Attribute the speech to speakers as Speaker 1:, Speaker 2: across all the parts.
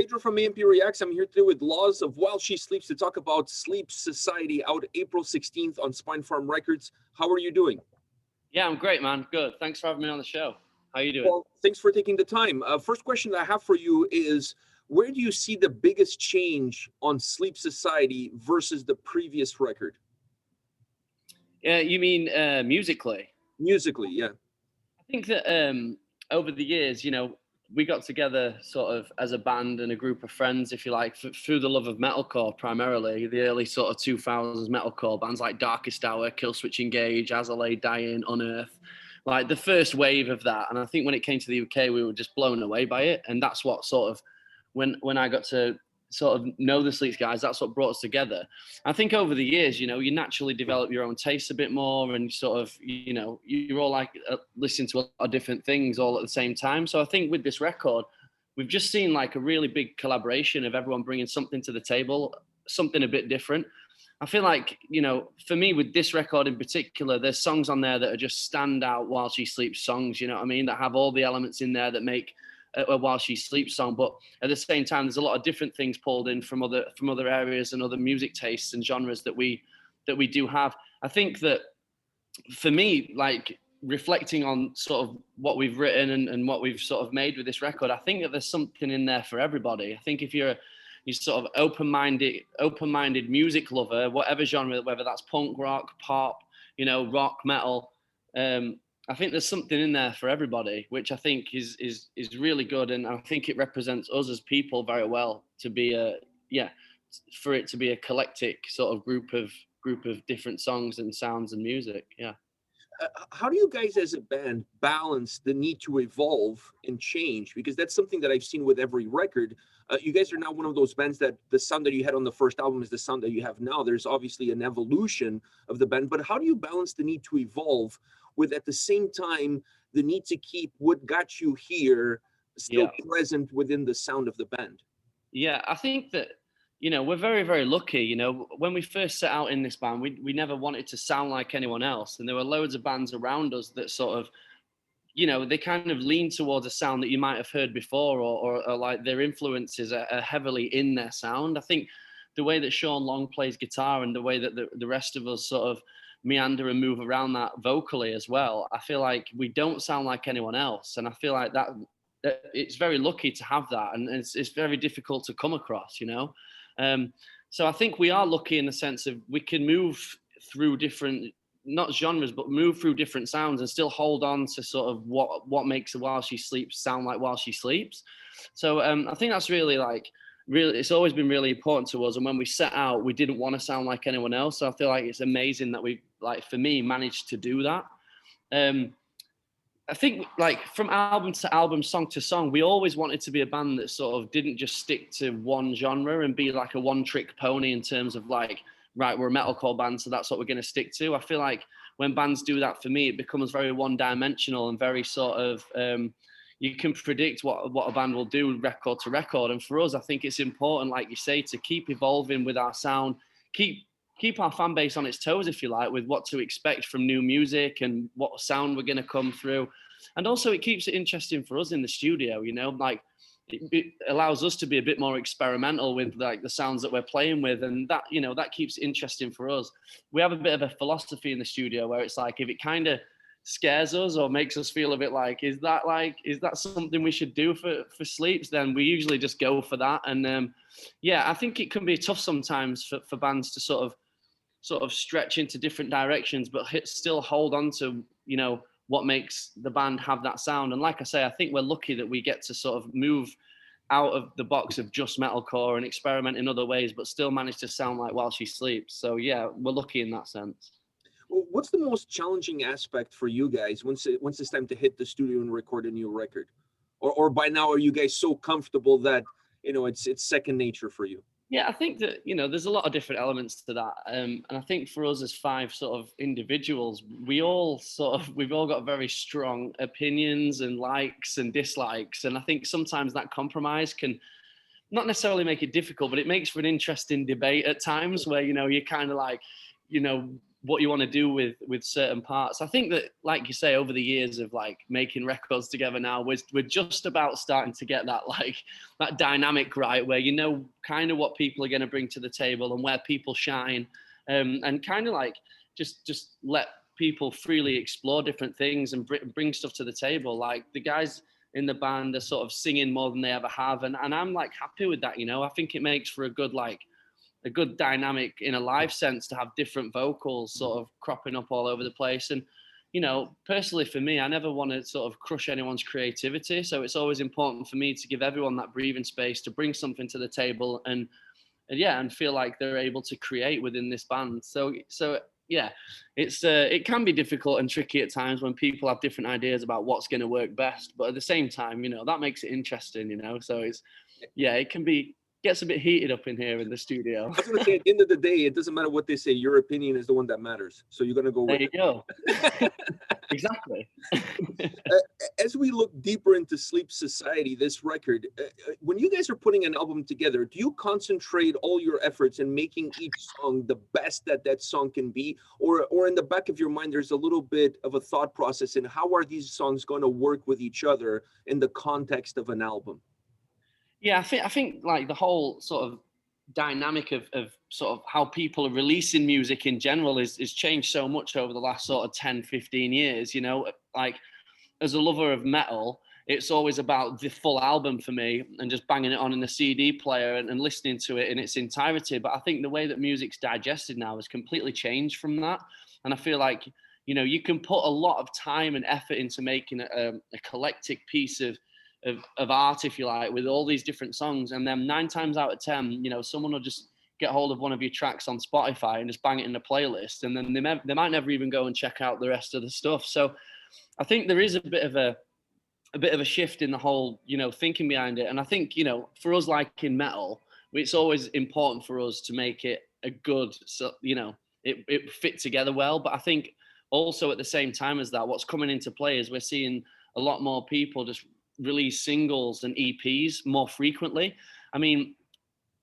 Speaker 1: Pedro from A&P-REACTS. I'm here today with Laws of While She Sleeps to talk about Sleep Society, out April 16th on Spine Farm Records. How are you doing?
Speaker 2: Yeah, I'm great, man. Good. Thanks for having me on the show. How are you doing?
Speaker 1: Well, thanks for taking the time. First question that I have for you is, where do you see the biggest change on Sleep Society versus the previous record?
Speaker 2: Yeah, you mean musically?
Speaker 1: Musically, yeah.
Speaker 2: I think that over the years, we got together sort of as a band and a group of friends, if you like, through the love of metalcore primarily, the early sort of 2000s metalcore bands like Darkest Hour, Killswitch Engage, As I Lay Dying, Unearth, like the first wave of that. And I think when it came to the UK, we were just blown away by it. And that's what sort of, when I got to sort of know the Sleeps guys, that's what brought us together. I think over the years, you naturally develop your own tastes a bit more, and sort of, you're all like listening to a lot of different things all at the same time. So I think with this record, we've just seen like a really big collaboration of everyone bringing something to the table, something a bit different. I feel like, for me with this record in particular, there's songs on there that are just standout While She Sleeps songs, you know what I mean? That have all the elements in there that make a While She Sleeps song, but at the same time, there's a lot of different things pulled in from other areas and other music tastes and genres that we do have. I think that for me, like reflecting on sort of what we've written and what we've sort of made with this record, I think that there's something in there for everybody. I think if you're sort of open-minded music lover, whatever genre, whether that's punk rock, pop, rock, metal, I think there's something in there for everybody, which I think is really good, and I think it represents us as people very well to be for it to be a eclectic sort of group of different songs and sounds and music. Yeah.
Speaker 1: How do you guys as a band balance the need to evolve and change? Because that's something that I've seen with every record. You guys are now one of those bands that the sound that you had on the first album is the sound that you have now. There's obviously an evolution of the band, but how do you balance the need to evolve with, at the same time, the need to keep what got you here still present within the sound of the band?
Speaker 2: Yeah, I think that, we're very, very lucky. When we first set out in this band, we never wanted to sound like anyone else. And there were loads of bands around us that sort of, they kind of lean towards a sound that you might have heard before, or like their influences are heavily in their sound. I think the way that Sean Long plays guitar and the way that the rest of us sort of meander and move around that vocally as well, I feel like we don't sound like anyone else. And I feel like that it's very lucky to have that. And it's very difficult to come across, So I think we are lucky in the sense of we can move through different, not genres, but move through different sounds and still hold on to sort of what makes a While She Sleeps sound like While She Sleeps. So I think that's really it's always been really important to us. And when we set out, we didn't want to sound like anyone else. So I feel like it's amazing that we, like, for me, managed to do that. I think like from album to album, song to song, we always wanted to be a band that sort of didn't just stick to one genre and be like a one-trick pony in terms of like, right, we're a metalcore band, so that's what we're going to stick to. I feel like when bands do that, for me, it becomes very one-dimensional and very sort of, you can predict what a band will do record to record. And for us, I think it's important, like you say, to keep evolving with our sound, keep our fan base on its toes, if you like, with what to expect from new music and what sound we're going to come through. And also it keeps it interesting for us in the studio, like it allows us to be a bit more experimental with like the sounds that we're playing with. And that, that keeps it interesting for us. We have a bit of a philosophy in the studio where it's like, if it kind of scares us or makes us feel a bit like, is that something we should do for Sleeps, then we usually just go for that. And I think it can be tough sometimes for bands to sort of stretch into different directions, but still hold on to, what makes the band have that sound. And like I say, I think we're lucky that we get to sort of move out of the box of just metalcore and experiment in other ways, but still manage to sound like While She Sleeps. So yeah, we're lucky in that sense.
Speaker 1: Well, what's the most challenging aspect for you guys once it's time to hit the studio and record a new record? Or by now, are you guys so comfortable that, it's second nature for you?
Speaker 2: Yeah, I think that, there's a lot of different elements to that. And I think for us as five sort of individuals, we've all got very strong opinions and likes and dislikes. And I think sometimes that compromise can not necessarily make it difficult, but it makes for an interesting debate at times where, you're kind of like, what you want to do with certain parts. I think that, like you say, over the years of like making records together now, we're just about starting to get that like that dynamic right, where you know kind of what people are going to bring to the table and where people shine, and kind of like just let people freely explore different things and bring stuff to the table. Like the guys in the band are sort of singing more than they ever have, and I'm like happy with that. You know, I think it makes for a good dynamic in a live sense to have different vocals sort of cropping up all over the place. And, you know, personally for me, I never want to sort of crush anyone's creativity. So it's always important for me to give everyone that breathing space to bring something to the table and feel like they're able to create within this band. So yeah, it can be difficult and tricky at times when people have different ideas about what's going to work best. But at the same time, you know, that makes it interesting, you know. So it gets a bit heated up in here in the studio.
Speaker 1: I was going to say, at the end of the day, it doesn't matter what they say. Your opinion is the one that matters. So you're going to go
Speaker 2: There
Speaker 1: with
Speaker 2: you go. Exactly.
Speaker 1: As we look deeper into Sleep Society, this record, when you guys are putting an album together, do you concentrate all your efforts in making each song the best that song can be? Or in the back of your mind, there's a little bit of a thought process in how are these songs going to work with each other in the context of an album?
Speaker 2: Yeah, I think like the whole sort of dynamic of sort of how people are releasing music in general is changed so much over the last sort of 10, 15 years, you know. Like as a lover of metal, it's always about the full album for me and just banging it on in the CD player and listening to it in its entirety. But I think the way that music's digested now has completely changed from that. And I feel like, you know, you can put a lot of time and effort into making a eclectic piece of art, if you like, with all these different songs. And then 9 times out of 10, you know, someone will just get hold of one of your tracks on Spotify and just bang it in the playlist. And then they might never even go and check out the rest of the stuff. So I think there is a bit of a shift in the whole, you know, thinking behind it. And I think, you know, for us, like in metal, it's always important for us to make it a good, so, you know, it fit together well. But I think also at the same time as that, what's coming into play is we're seeing a lot more people just release singles and EPs more frequently. I mean,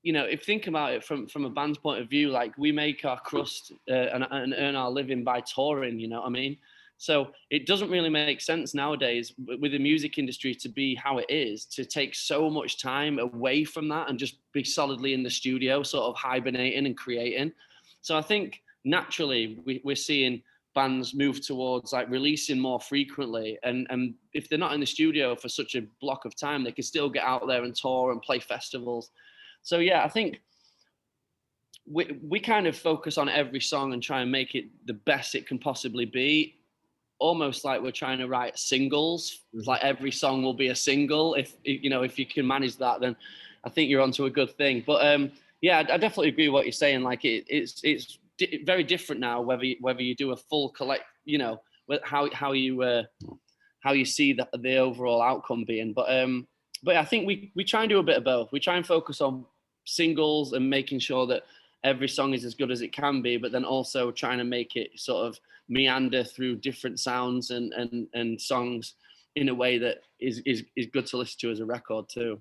Speaker 2: you know, if you think about it from a band's point of view, like we make our crust and earn our living by touring, you know what I mean? So it doesn't really make sense nowadays with the music industry to be how it is, to take so much time away from that and just be solidly in the studio, sort of hibernating and creating. So I think naturally we're seeing bands move towards like releasing more frequently, and if they're not in the studio for such a block of time, they can still get out there and tour and play festivals. So yeah, I think we kind of focus on every song and try and make it the best it can possibly be, almost like we're trying to write singles. Like every song will be a single. If you know, if you can manage that, then I think you're onto a good thing. But yeah, I definitely agree with what you're saying. Like it's very different now whether you do a full collect, you know, how you see the overall outcome being. But I think we try and do a bit of both. We try and focus on singles and making sure that every song is as good as it can be, but then also trying to make it sort of meander through different sounds and songs in a way that is good to listen to as a record too.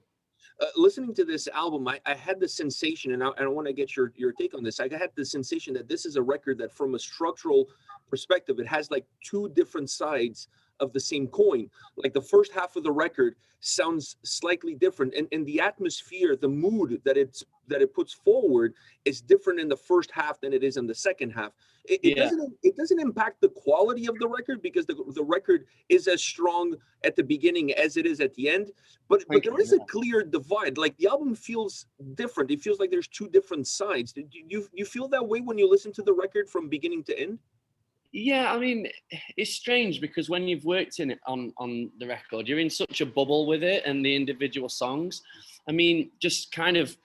Speaker 1: Listening to this album, I had the sensation, and I want to get your take on this. I had the sensation that this is a record that, from a structural perspective, it has like 2 different sides of the same coin. Like the first half of the record sounds slightly different, and the atmosphere, the mood that it puts forward is different in the first half than it is in the second half. It doesn't impact the quality of the record, because the record is as strong at the beginning as it is at the end. But there is a clear divide. Like the album feels different. It feels like there's 2 different sides. Do you feel that way when you listen to the record from beginning to end?
Speaker 2: Yeah, I mean, it's strange because when you've worked in it on the record, you're in such a bubble with it and the individual songs. I mean, just kind of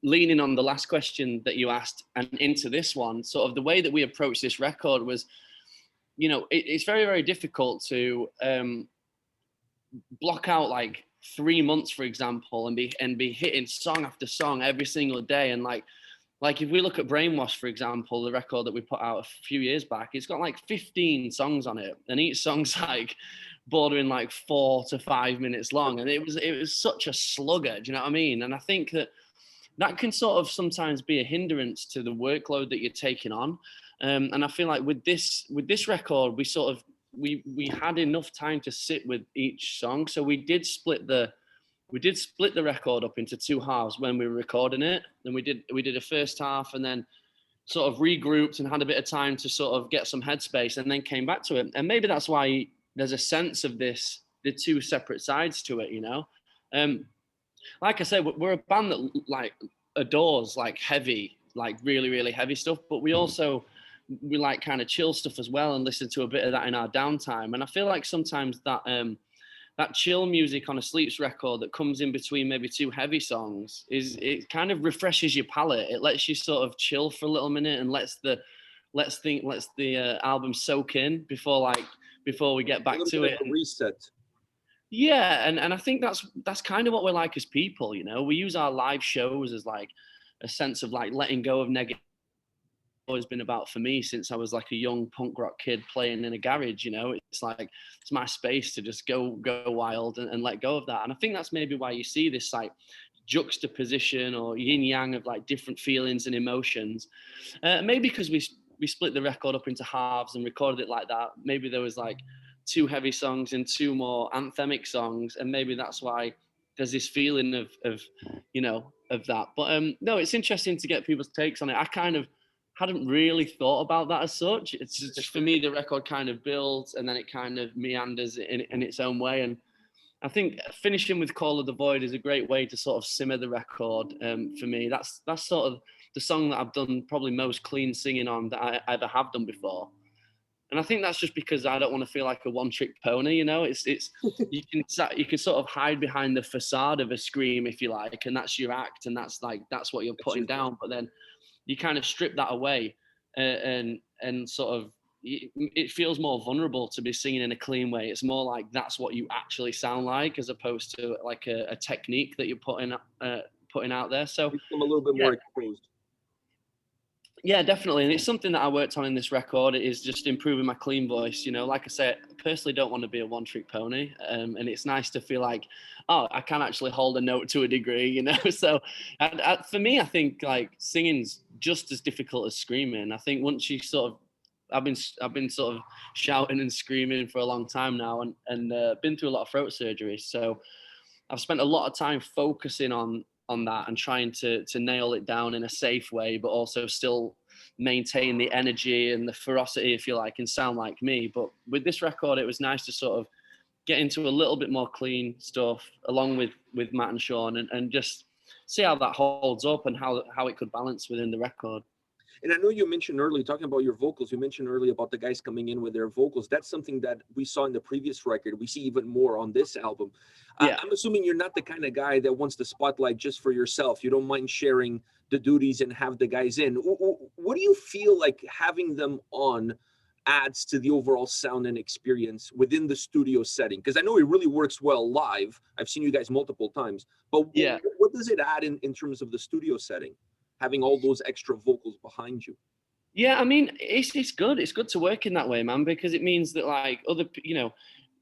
Speaker 2: leaning on the last question that you asked and into this one, sort of the way that we approached this record was, you know, it's very, very difficult to block out like 3 months, for example, and be hitting song after song every single day. And like if we look at Brainwash, for example, the record that we put out a few years back, it's got like 15 songs on it, and each song's like bordering like 4 to 5 minutes long, and it was such a slugger. Do you know what I mean? And I think that can sort of sometimes be a hindrance to the workload that you're taking on. And I feel like with this record, we had enough time to sit with each song. So we did split the record up into two halves when we were recording it. And we did a first half and then sort of regrouped and had a bit of time to sort of get some headspace and then came back to it. And maybe that's why there's a sense of the two separate sides to it, you know? Like I said, we're a band that like adores like heavy, like really, really heavy stuff, but we like kind of chill stuff as well and listen to a bit of that in our downtime. And I feel like sometimes that chill music on a Sleeps record that comes in between maybe two heavy songs it kind of refreshes your palate. It lets you sort of chill for a little minute and lets the album soak in before we get back to it.
Speaker 1: Reset.
Speaker 2: Yeah, and I think that's kind of what we're like as people, you know. We use our live shows as like a sense of like letting go of negative. Always been about for me since I was like a young punk rock kid playing in a garage, you know. It's like it's my space to just go wild and let go of that. And I think that's maybe why you see this like juxtaposition or yin yang of like different feelings and emotions. Maybe because we split the record up into halves and recorded it like that. Maybe there was like two heavy songs and two more anthemic songs, and maybe that's why there's this feeling of you know, of that. But no, it's interesting to get people's takes on it. I kind of hadn't really thought about that as such. It's just for me, the record kind of builds and then it kind of meanders in its own way. And I think finishing with Call of the Void is a great way to sort of simmer the record. For me, that's sort of the song that I've done probably most clean singing on that I ever have done before. And I think that's just because I don't want to feel like a one-trick pony, you know. It's you can sort of hide behind the facade of a scream if you like, and that's your act, and that's what you're putting down. But then you kind of strip that away, and sort of it feels more vulnerable to be singing in a clean way. It's more like that's what you actually sound like, as opposed to like a technique that you're putting out there. So
Speaker 1: become a little bit more exposed.
Speaker 2: Yeah, definitely. And it's something that I worked on in this record. It is just improving my clean voice. You know, like I said, I personally don't want to be a one-trick pony. And it's nice to feel like, oh, I can actually hold a note to a degree, you know? So for me, I think like singing's just as difficult as screaming. I think once you sort of, I've been sort of shouting and screaming for a long time now and been through a lot of throat surgery. So I've spent a lot of time focusing on that and trying to nail it down in a safe way, but also still maintain the energy and the ferocity, if you like, and sound like me. But with this record, it was nice to sort of get into a little bit more clean stuff along with Matt and Sean and just see how that holds up and how it could balance within the record.
Speaker 1: And I know you mentioned earlier, talking about your vocals, you mentioned earlier about the guys coming in with their vocals. That's something that we saw in the previous record. We see even more on this album.
Speaker 2: Yeah.
Speaker 1: I'm assuming you're not the kind of guy that wants the spotlight just for yourself. You don't mind sharing the duties and have the guys in. What do you feel like having them on adds to the overall sound and experience within the studio setting? Because I know it really works well live. I've seen you guys multiple times. But
Speaker 2: yeah,
Speaker 1: what does it add in terms of the studio setting, having all those extra vocals behind you?
Speaker 2: Yeah, I mean, it's good. It's good to work in that way, man, because it means that like other, you know,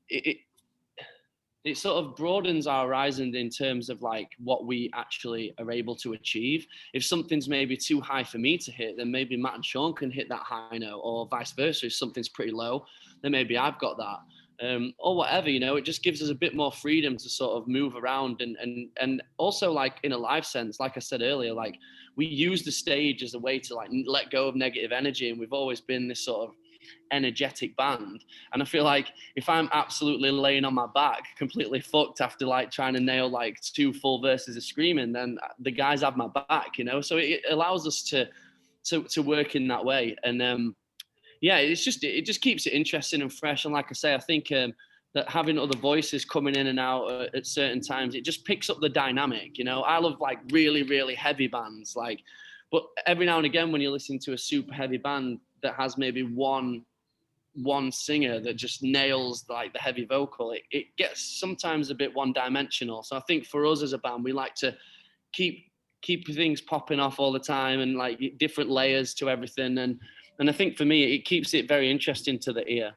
Speaker 2: it sort of broadens our horizon in terms of like what we actually are able to achieve. If something's maybe too high for me to hit, then maybe Matt and Sean can hit that high note, or vice versa. If something's pretty low, then maybe I've got that. Or whatever, you know. It just gives us a bit more freedom to sort of move around and also like in a live sense, like I said earlier, like we use the stage as a way to like let go of negative energy, and we've always been this sort of energetic band. And I feel like if I'm absolutely laying on my back completely fucked after like trying to nail like 2 full verses of screaming, then the guys have my back, you know. So it allows us to work in that way. And yeah, it just keeps it interesting and fresh. And like I say, I think that having other voices coming in and out at certain times, it just picks up the dynamic, you know. I love like really, really heavy bands, like, but every now and again when you listen to a super heavy band that has maybe one singer that just nails like the heavy vocal, it gets sometimes a bit one-dimensional. So I think for us as a band, we like to keep things popping off all the time and like different layers to everything. And I think for me, it keeps it very interesting to the ear.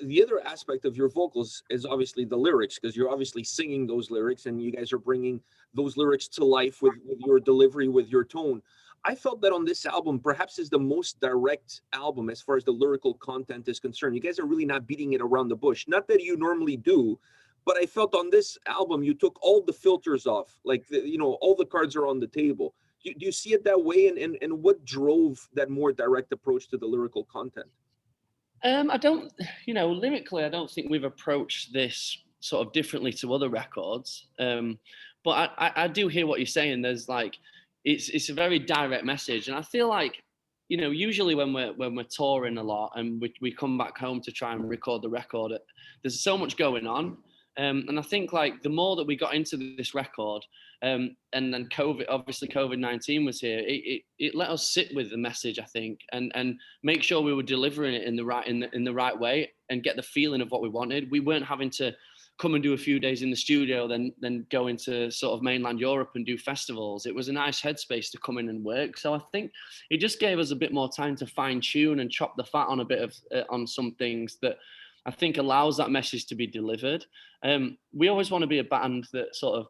Speaker 1: The other aspect of your vocals is obviously the lyrics, because you're obviously singing those lyrics and you guys are bringing those lyrics to life with your delivery, with your tone. I felt that on this album, perhaps is the most direct album as far as the lyrical content is concerned. You guys are really not beating it around the bush. Not that you normally do, but I felt on this album you took all the filters off. Like all the cards are on the table. Do you see it that way? And what drove that more direct approach to the lyrical content?
Speaker 2: I don't, lyrically, I don't think we've approached this sort of differently to other records. But I do hear what you're saying. There's like, it's a very direct message, and I feel like, usually when we're touring a lot and we come back home to try and record the record, there's so much going on. And I think like the more that we got into this record, and then COVID-19 was here, it let us sit with the message, I think, and make sure we were delivering it in the right way and get the feeling of what we wanted. We weren't having to come and do a few days in the studio, then go into sort of mainland Europe and do festivals. It was a nice headspace to come in and work. So I think it just gave us a bit more time to fine tune and chop the fat on a bit of on some things that I think allows that message to be delivered. We always want to be a band that sort of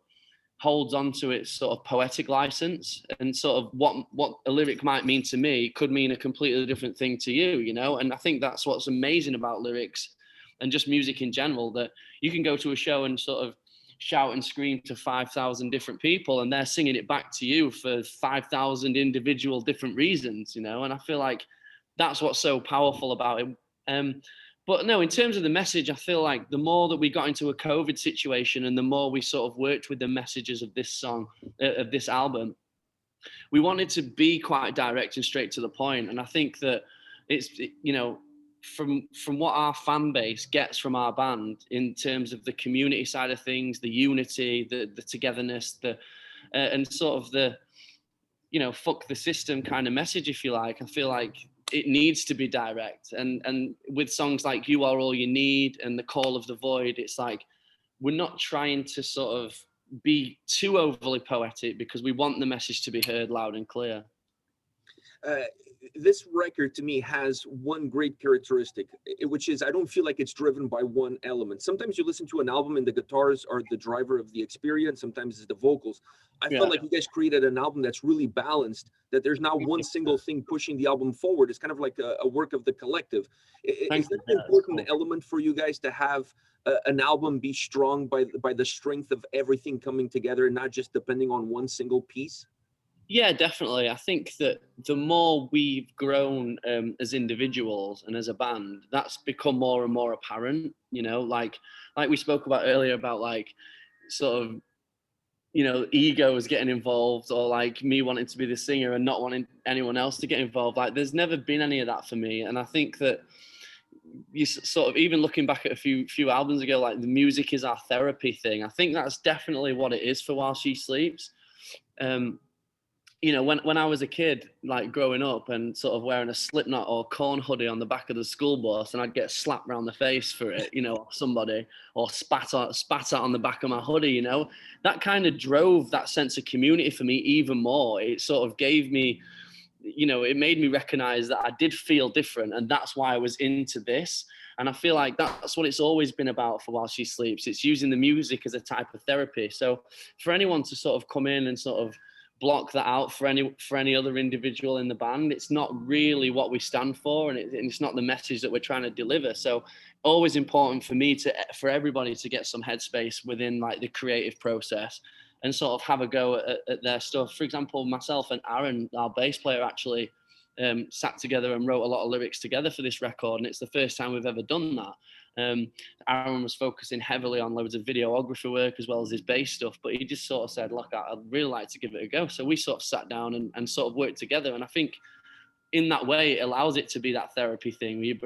Speaker 2: holds on to its sort of poetic license, and sort of what a lyric might mean to me could mean a completely different thing to you, And I think that's what's amazing about lyrics and just music in general, that you can go to a show and sort of shout and scream to 5,000 different people and they're singing it back to you for 5,000 individual different reasons, And I feel like that's what's so powerful about it. But no, in terms of the message, I feel like the more that we got into a COVID situation and the more we sort of worked with the messages of this song, of this album, we wanted to be quite direct and straight to the point. And I think that it's, from what our fan base gets from our band in terms of the community side of things, the unity, the togetherness, and sort of the, fuck the system kind of message, if you like, I feel like it needs to be direct. And with songs like You Are All You Need and The Call of the Void, it's like, we're not trying to sort of be too overly poetic because we want the message to be heard loud and clear.
Speaker 1: This record to me has one great characteristic, which is I don't feel like it's driven by one element. Sometimes you listen to an album and the guitars are the driver of the experience. Sometimes it's the vocals. I felt like you guys created an album that's really balanced, that there's not one single thing pushing the album forward. It's kind of like a work of the collective. Is that an important element for you guys to have an album be strong by the strength of everything coming together and not just depending on one single piece?
Speaker 2: Yeah, definitely. I think that the more we've grown as individuals and as a band, that's become more and more apparent. Like we spoke about earlier about like sort of egos getting involved, or like me wanting to be the singer and not wanting anyone else to get involved. Like there's never been any of that for me, and I think that you sort of, even looking back at a few albums ago, like the music is our therapy thing. I think that's definitely what it is for While She Sleeps. When I was a kid, like growing up and sort of wearing a Slipknot or Korn hoodie on the back of the school bus, and I'd get slapped around the face for it, somebody, or spat out on the back of my hoodie, that kind of drove that sense of community for me even more. It sort of gave me, it made me recognize that I did feel different, and that's why I was into this. And I feel like that's what it's always been about for While She Sleeps. It's using the music as a type of therapy. So for anyone to sort of come in and sort of block that out for any other individual in the band, it's not really what we stand for, and it's not the message that we're trying to deliver. So always important for everybody to get some headspace within like the creative process and sort of have a go at their stuff. For example, myself and Aaron, our bass player, actually sat together and wrote a lot of lyrics together for this record, and it's the first time we've ever done that. Aaron was focusing heavily on loads of videography work as well as his bass stuff, but he just sort of said, look, I'd really like to give it a go. So we sort of sat down and sort of worked together, and I think in that way it allows it to be that therapy thing.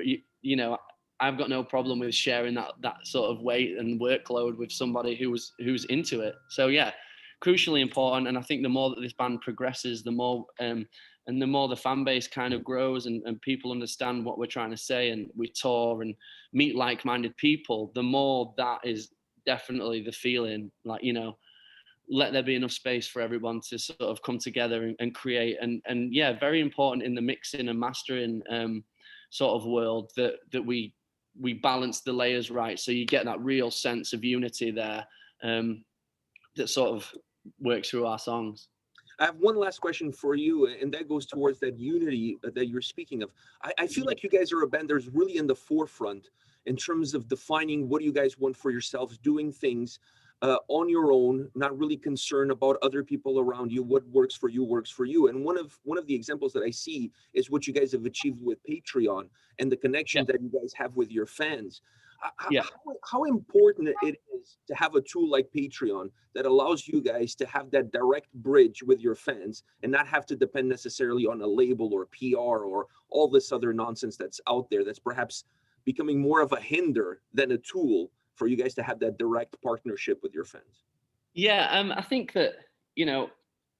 Speaker 2: I've got no problem with sharing that sort of weight and workload with somebody who's into it. So yeah, crucially important. And I think the more that this band progresses, the more and the more the fan base kind of grows and people understand what we're trying to say, and we tour and meet like-minded people, the more that is definitely the feeling, like, let there be enough space for everyone to sort of come together and create. And yeah, very important in the mixing and mastering sort of world that we balance the layers right. So you get that real sense of unity there that sort of works through our songs.
Speaker 1: I have one last question for you, and that goes towards that unity that you're speaking of. I feel like you guys are a band that's really in the forefront in terms of defining what you guys want for yourselves, doing things on your own, not really concerned about other people around you. What works for you works for you. And one of the examples that I see is what you guys have achieved with Patreon and the connection
Speaker 2: Yeah,
Speaker 1: that you guys have with your fans.
Speaker 2: yeah.
Speaker 1: How important it is to have a tool like Patreon that allows you guys to have that direct bridge with your fans and not have to depend necessarily on a label or PR or all this other nonsense that's out there that's perhaps becoming more of a hinder than a tool for you guys to have that direct partnership with your fans?
Speaker 2: Yeah, I think that, you know,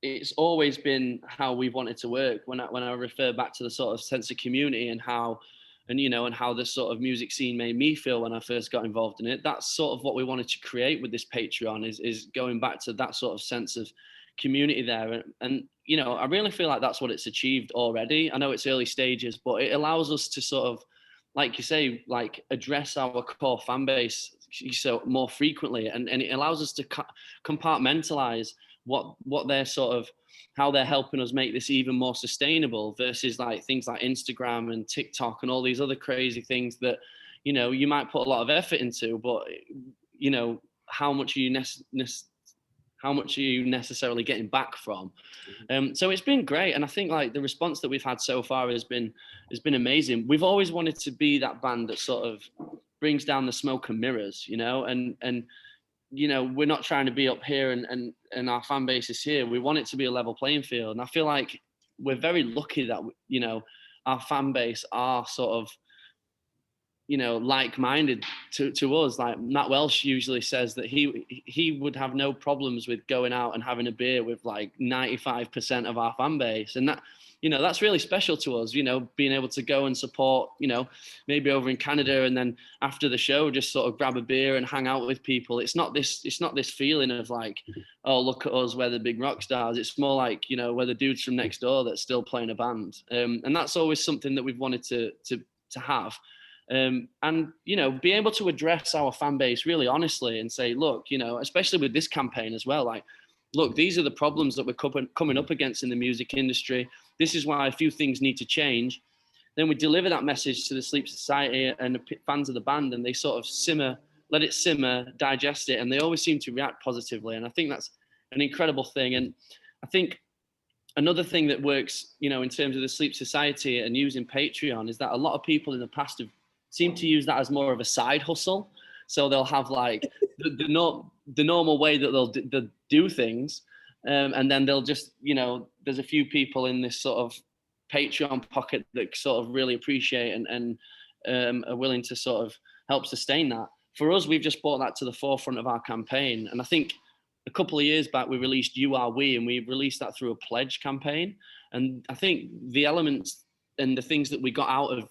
Speaker 2: it's always been how we've wanted to work. When I refer back to the sort of sense of community and how, and you know, and how this sort of music scene made me feel when I first got involved in it. That's sort of what we wanted to create with this Patreon, is going back to that sort of sense of community there. And you know, I really feel like that's what it's achieved already. I know it's early stages, but it allows us to sort of, like you say, like address our core fan base so more frequently, and it allows us to compartmentalize what they're sort of, how they're helping us make this even more sustainable versus like things like Instagram and TikTok and all these other crazy things that, you know, you might put a lot of effort into, but you know, how much are you how much are you necessarily getting back from? So it's been great, and I think like the response that we've had so far has been amazing. We've always wanted to be that band that sort of brings down the smoke and mirrors, you know, and you know, we're not trying to be up here and our fan base is here. We want it to be a level playing field, and I feel like we're very lucky that, you know, our fan base are sort of, you know, like-minded to us. Like Matt Welsh usually says that he would have no problems with going out and having a beer with like 95% of our fan base, and that, you know, that's really special to us, you know, being able to go and support, you know, maybe over in Canada, and then after the show just sort of grab a beer and hang out with people. It's not this feeling of like, oh, look at us, we're the big rock stars. It's more like, you know, we're the dudes from next door that's still playing a band, and that's always something that we've wanted to have. And you know, be able to address our fan base really honestly and say, look, you know, especially with this campaign as well, like, look, these are the problems that we're coming up against in the music industry. This is why a few things need to change. Then we deliver that message to the Sleep Society and the fans of the band, and they sort of let it simmer, digest it, and they always seem to react positively. And I think that's an incredible thing. And I think another thing that works, you know, in terms of the Sleep Society and using Patreon, is that a lot of people in the past have seemed to use that as more of a side hustle. So they'll have like the normal way that they'll do things, and then they'll just, you know, there's a few people in this sort of Patreon pocket that sort of really appreciate and are willing to sort of help sustain that. For us, we've just brought that to the forefront of our campaign, and I think a couple of years back we released "You Are We," and we released that through a pledge campaign. And I think the elements and the things that we got out of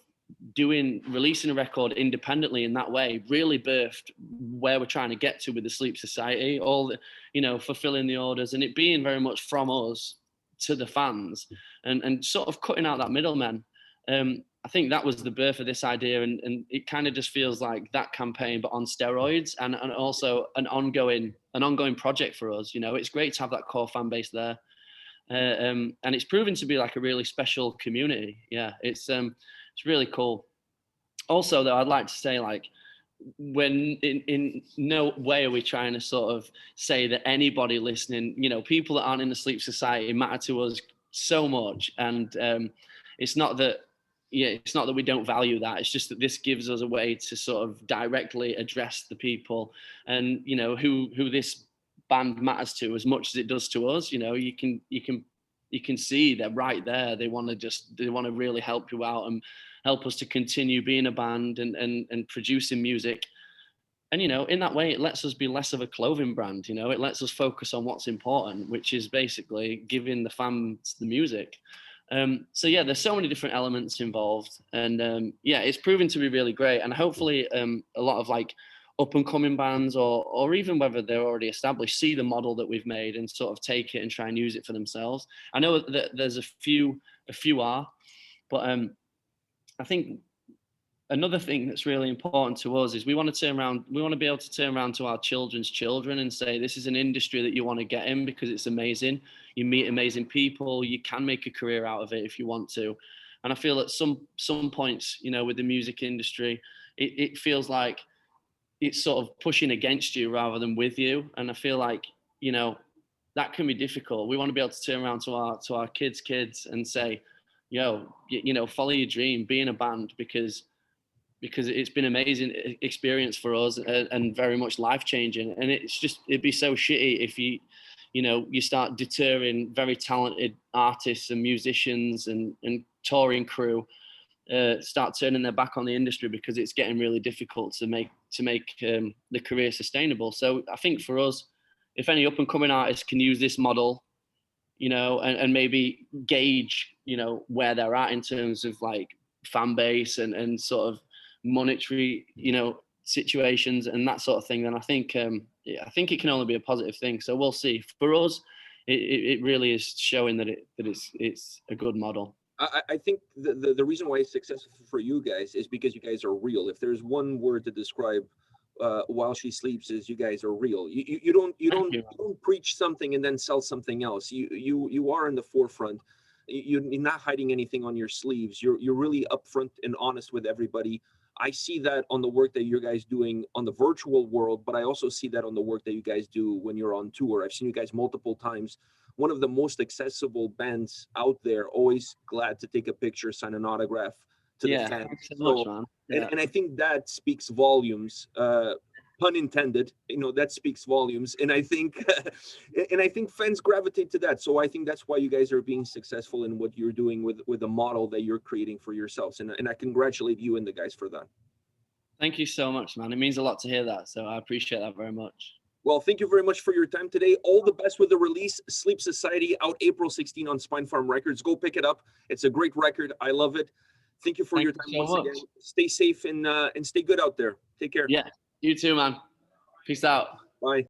Speaker 2: releasing a record independently in that way really birthed where we're trying to get to with the Sleep Society, all the, you know, fulfilling the orders and it being very much from us to the fans, and sort of cutting out that middleman. I think that was the birth of this idea, and it kind of just feels like that campaign but on steroids, and also an ongoing project for us. You know, it's great to have that core fan base there, and it's proven to be like a really special community. Yeah, it's really cool. Also, though, I'd like to say, like, when in no way are we trying to sort of say that anybody listening, you know, people that aren't in the Sleep Society matter to us so much. And it's not that, yeah, it's not that we don't value that. It's just that this gives us a way to sort of directly address the people, and, you know, who this band matters to as much as it does to us. You know, you can see they're right there. They want to really help you out and help us to continue being a band and producing music. And, you know, in that way, it lets us be less of a clothing brand. You know, it lets us focus on what's important, which is basically giving the fans the music. So yeah, there's so many different elements involved, and yeah, it's proven to be really great. And hopefully, a lot of like up and coming bands, or even whether they're already established, see the model that we've made and sort of take it and try and use it for themselves. I know that there's a few are, but I think another thing that's really important to us is we want to be able to turn around to our children's children and say, this is an industry that you want to get in because it's amazing. You meet amazing people. You can make a career out of it if you want to. And I feel at some points, you know, with the music industry, it feels like it's sort of pushing against you rather than with you. And I feel like, you know, that can be difficult. We want to be able to turn around to our kids and say, yo, you know, follow your dream, be in a band, because it's been amazing experience for us and very much life changing. And it'd be so shitty if you start deterring very talented artists and musicians and touring crew start turning their back on the industry because it's getting really difficult to make the career sustainable. So I think for us, if any up and coming artists can use this model, you know, and maybe gauge, you know, where they're at in terms of like fan base and sort of monetary, you know, situations and that sort of thing, then I think it can only be a positive thing. So we'll see. For us, it really is showing that it's a good model.
Speaker 1: I think the reason why it's successful for you guys is because you guys are real. If there's one word to describe While She Sleeps, is you guys are real. You don't preach something and then sell something else. You are in the forefront. You're not hiding anything on your sleeves. You're really upfront and honest with everybody. I see that on the work that you guys doing on the virtual world, but I also see that on the work that you guys do when you're on tour. I've seen you guys multiple times. One of the most accessible bands out there, always glad to take a picture, sign an autograph to the fans.
Speaker 2: Thanks so much, man. Yeah.
Speaker 1: And I think that speaks volumes, pun intended, you know, that speaks volumes. And I think fans gravitate to that. So I think that's why you guys are being successful in what you're doing with the model that you're creating for yourselves. And I congratulate you and the guys for that.
Speaker 2: Thank you so much, man. It means a lot to hear that. So I appreciate that very much.
Speaker 1: Well, thank you very much for your time today. All the best with the release. Sleep Society, out April 16 on Spine Farm Records. Go pick it up. It's a great record. I love it. Thank you for your time once again. Stay safe and stay good out there. Take care.
Speaker 2: Yeah, you too, man. Peace out.
Speaker 1: Bye.